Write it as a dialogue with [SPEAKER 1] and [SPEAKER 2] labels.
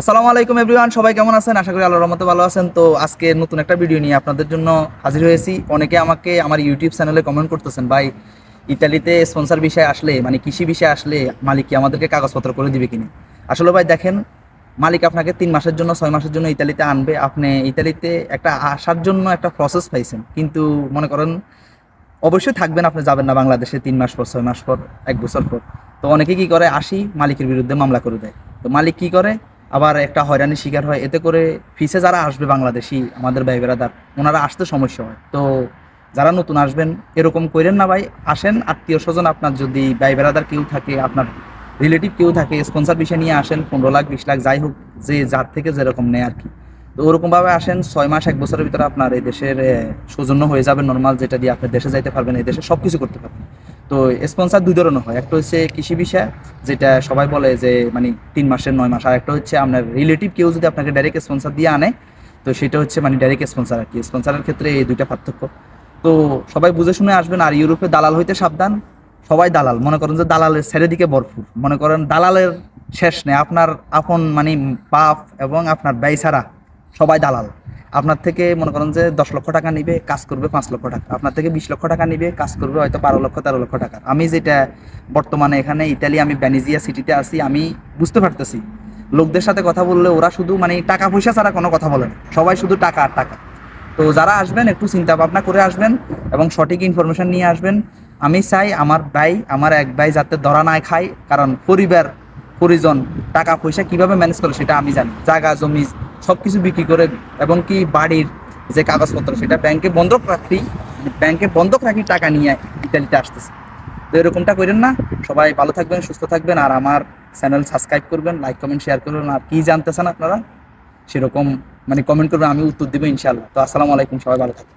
[SPEAKER 1] আসসালামু আলাইকুম এভরিওয়ান, সবাই কেমন আছেন? আশা করি আল্লাহর রহমতে ভালো আছেন। তো আজকে নতুন একটা ভিডিও নিয়ে আপনাদের জন্য হাজির হয়েছি। অনেকে আমাকে আমার ইউটিউব চ্যানেলে কমেন্ট করতেছেন, ভাই ইতালিতে স্পন্সর বিষয়ে আসলে মানে কৃষি বিষয়ে আসলে মালিক কি আমাদেরকে কাগজপত্র করে দিবে কিনা। আসলে ভাই দেখেন, মালিক আপনাকে 3 মাসের জন্য 6 মাসের জন্য ইতালিতে আনবে। আপনি ইতালিতে একটা আসার জন্য একটা প্রসেস পাইছেন, কিন্তু মনে করেন অবশ্যই থাকবেন, আপনি যাবেন না বাংলাদেশে 3 মাস পর, 6 মাস পর, 1 বছর পর। তো অনেকে কি করে, আসি মালিকের বিরুদ্ধে মামলা করে দেয়। তো মালিক কি করে, আবার একটা হয়রানির শিকার হয়। এতে করে ফিসে যারা আসবে বাংলাদেশি আমাদের ভাই বেড়াদার, ওনারা আসতে সমস্যা হয়। তো যারা নতুন আসবেন এরকম করেন না ভাই। আসেন, আত্মীয় স্বজন আপনার যদি ভাই বেড়াদার কেউ থাকে, আপনার রিলেটিভ কেউ থাকে, স্পন্সর বিষয় নিয়ে আসেন। 15 লাখ 20 লাখ যাই হোক, যে যার থেকে যেরকম নেয় আর কি। তো ওরকমভাবে আসেন, 6 মাস 1 বছরের ভিতরে আপনার এই দেশের সৌজন্য হয়ে যাবে নর্মাল, যেটা দিয়ে আপনি দেশে যাইতে পারবেন, এই দেশে সব কিছু করতে পারবেন। তো স্পন্সর দুই ধরনের হয়, একটা হচ্ছে কৃষি বিষয়, যেটা সবাই বলে যে মানে 3 মাসের 9 মাস, আর একটা হচ্ছে আপনার রিলেটিভ কেউ যদি আপনাকে ডাইরেক্ট স্পন্সর দিয়ে আনে, তো সেটা হচ্ছে মানে ডাইরেক্ট স্পন্সর আর কি। স্পন্সরের ক্ষেত্রে এই দুইটা পার্থক্য। তো সবাই বুঝে শুনে আসবেন। আর ইউরোপে দালাল হইতে সাবধান। সবাই দালাল, মনে করেন যে দালালের ছেড়ে দিকে ভরপুর, মনে করেন দালালের শেষ নেই। আপনার আপন মানে বাপ এবং আপনার ব্যয় ছাড়া সবাই দালাল। আপনার থেকে মনে করেন যে 10 লক্ষ টাকা নিবে, কাজ করবে 5 লক্ষ টাকা। আপনার থেকে 20 লক্ষ টাকা নিবে, কাজ করবে হয়তো 12 লক্ষ 13 লক্ষ টাকা। আমি যেটা বর্তমানে এখানে ইতালি, আমি ভ্যানিজিয়া সিটিতে আছি, আমি বুঝতে পারতেছি লোকদের সাথে কথা বললে ওরা শুধু মানে টাকা পয়সা ছাড়া কোনো কথা বলে না, সবাই শুধু টাকা আর টাকা। তো যারা আসবেন একটু চিন্তা ভাবনা করে আসবেন এবং সঠিক ইনফরমেশন নিয়ে আসবেন। আমি চাই আমার ভাই, আমার এক ভাই যাতে ধরা না খায়, কারণ পরিবার পরিজন টাকা পয়সা কিভাবে ম্যানেজ করে সেটা আমি জানি। জায়গা জমি সব কিছু বিক্রি করে, এবং কি বাড়ির যে কাগজপত্র সেটা ব্যাংকে বন্ধক রাখি টাকা নিয়ে ইতালিতে আসতেছে। তো এরকমটা করেন না। সবাই ভালো থাকবেন, সুস্থ থাকবেন, আর আমার চ্যানেল সাবস্ক্রাইব করবেন, লাইক কমেন্ট শেয়ার করবেন। আর কি জানতে চান আপনারা সেরকম মানে কমেন্ট করবেন, আমি উত্তর দেবো ইনশাল্লাহ। তো আসসালামু আলাইকুম, সবাই ভালো থাকবেন।